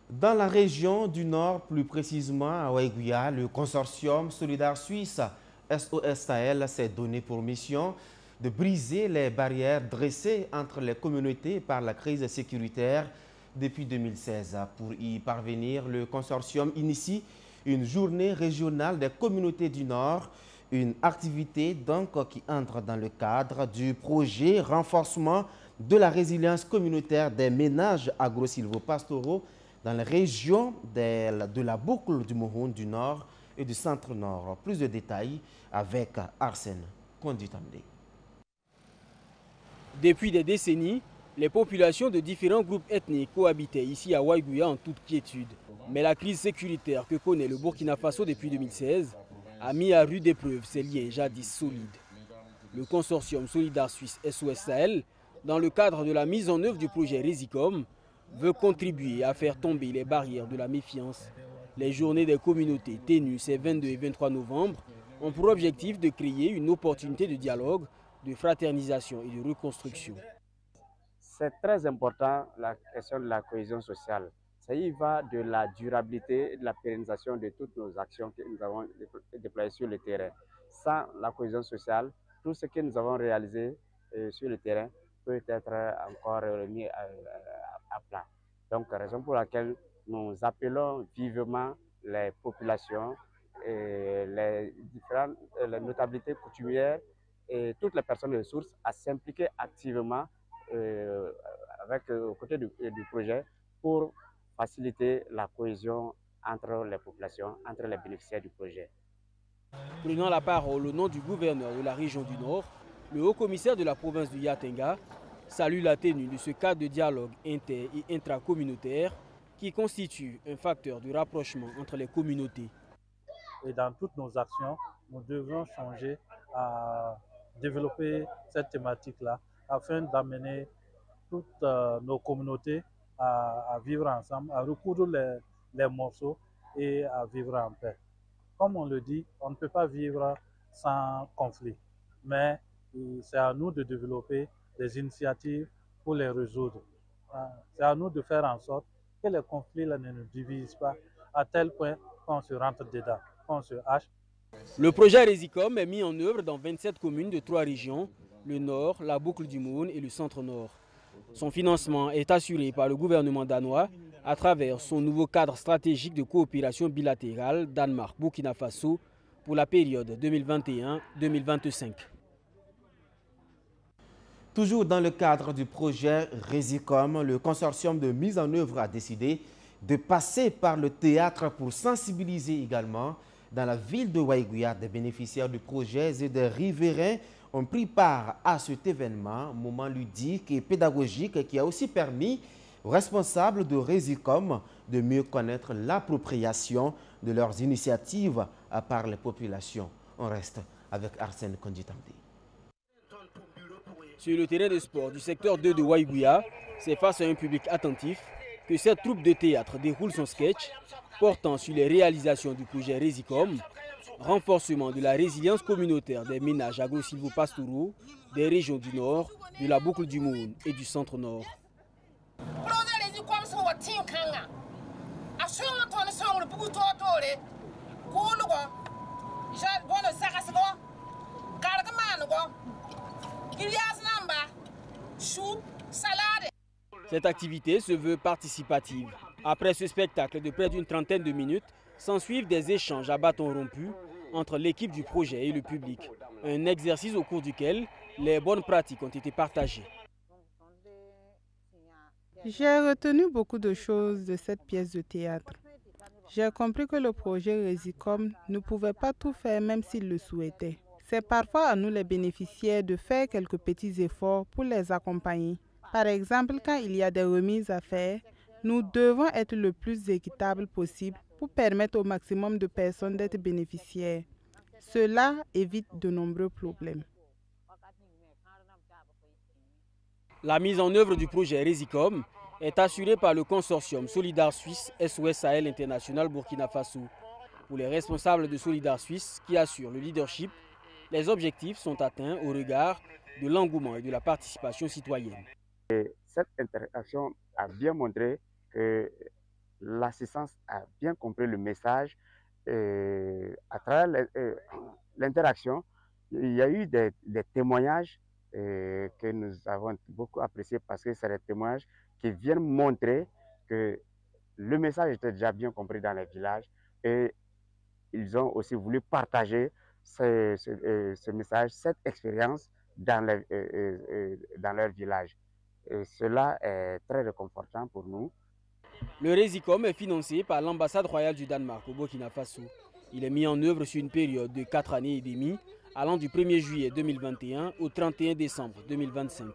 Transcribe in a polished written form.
Dans la région du Nord, plus précisément à Waiguya, le consortium Solidar Suisse SOS Sahel s'est donné pour mission de briser les barrières dressées entre les communautés par la crise sécuritaire depuis 2016. Pour y parvenir, le consortium initie une journée régionale des communautés du Nord, une activité donc qui entre dans le cadre du projet renforcement de la résilience communautaire des ménages agro-silvopastoraux dans les régions de la boucle du Mouhoun du Nord et du Centre-Nord. Plus de détails avec Arsène Konditamde. Depuis des décennies, les populations de différents groupes ethniques cohabitaient ici à Waiguya en toute quiétude. Mais la crise sécuritaire que connaît le Burkina Faso depuis 2016 a mis à rude épreuve ces liens jadis solides. Le consortium Solidar Suisse SOS Sahel, dans le cadre de la mise en œuvre du projet Resicom, veut contribuer à faire tomber les barrières de la méfiance. Les journées des communautés tenues ces 22 et 23 novembre ont pour objectif de créer une opportunité de dialogue, de fraternisation et de reconstruction. C'est très important la question de la cohésion sociale. Ça y va de la durabilité et de la pérennisation de toutes nos actions que nous avons déployées sur le terrain. Sans la cohésion sociale, tout ce que nous avons réalisé sur le terrain peut être encore mis à plat. Donc, raison pour laquelle nous appelons vivement les populations, et les notabilités coutumières et toutes les personnes de ressources à s'impliquer activement aux côtés du projet pour faciliter la cohésion entre les populations, entre les bénéficiaires du projet. Prenant la parole au nom du gouverneur de la région du Nord, le haut-commissaire de la province du Yatenga salue la tenue de ce cadre de dialogue inter- et intracommunautaire qui constitue un facteur de rapprochement entre les communautés. Et dans toutes nos actions, nous devons changer à développer cette thématique-là afin d'amener toutes nos communautés à vivre ensemble, à recoudre les morceaux et à vivre en paix. Comme on le dit, on ne peut pas vivre sans conflit, mais c'est à nous de développer des initiatives pour les résoudre. C'est à nous de faire en sorte que les conflits là, ne nous divisent pas à tel point qu'on se rentre dedans, qu'on se hache. Le projet Resicom est mis en œuvre dans 27 communes de 3 régions, le Nord, la boucle du Mouhoun et le Centre-Nord. Son financement est assuré par le gouvernement danois à travers son nouveau cadre stratégique de coopération bilatérale Danemark-Burkina Faso pour la période 2021-2025. Toujours dans le cadre du projet Resicom, le consortium de mise en œuvre a décidé de passer par le théâtre pour sensibiliser également dans la ville de Waiguya des bénéficiaires du projet et des riverains ont pris part à cet événement, moment ludique et pédagogique qui a aussi permis aux responsables de Resicom de mieux connaître l'appropriation de leurs initiatives par les populations. On reste avec Arsène Konditamde. Sur le terrain de sport du secteur 2 de Waiguya, c'est face à un public attentif que cette troupe de théâtre déroule son sketch portant sur les réalisations du projet Resicom, renforcement de la résilience communautaire des ménages agro-silvopastoraux des régions du Nord, de la boucle du Mouhoun et du Centre-Nord. Cette activité se veut participative. Après ce spectacle de près d'une trentaine de minutes, s'ensuivent des échanges à bâtons rompus entre l'équipe du projet et le public. Un exercice au cours duquel les bonnes pratiques ont été partagées. J'ai retenu beaucoup de choses de cette pièce de théâtre. J'ai compris que le projet Resicom ne pouvait pas tout faire même s'il le souhaitait. C'est parfois à nous les bénéficiaires de faire quelques petits efforts pour les accompagner. Par exemple, quand il y a des remises à faire, nous devons être le plus équitable possible pour permettre au maximum de personnes d'être bénéficiaires. Cela évite de nombreux problèmes. La mise en œuvre du projet Resicom est assurée par le consortium Solidar Suisse SOS Sahel International Burkina Faso. Pour les responsables de Solidar Suisse qui assurent le leadership, les objectifs sont atteints au regard de l'engouement et de la participation citoyenne. Et cette interaction a bien montré que la l'assistance a bien compris le message. À travers l'interaction, il y a eu des témoignages que nous avons beaucoup appréciés parce que c'est des témoignages qui viennent montrer que le message était déjà bien compris dans les villages et ils ont aussi voulu partager ce message, cette expérience dans leur village. Et cela est très réconfortant pour nous. Le Resicom est financé par l'ambassade royale du Danemark au Burkina Faso. Il est mis en œuvre sur une période de 4 années et demie, allant du 1er juillet 2021 au 31 décembre 2025.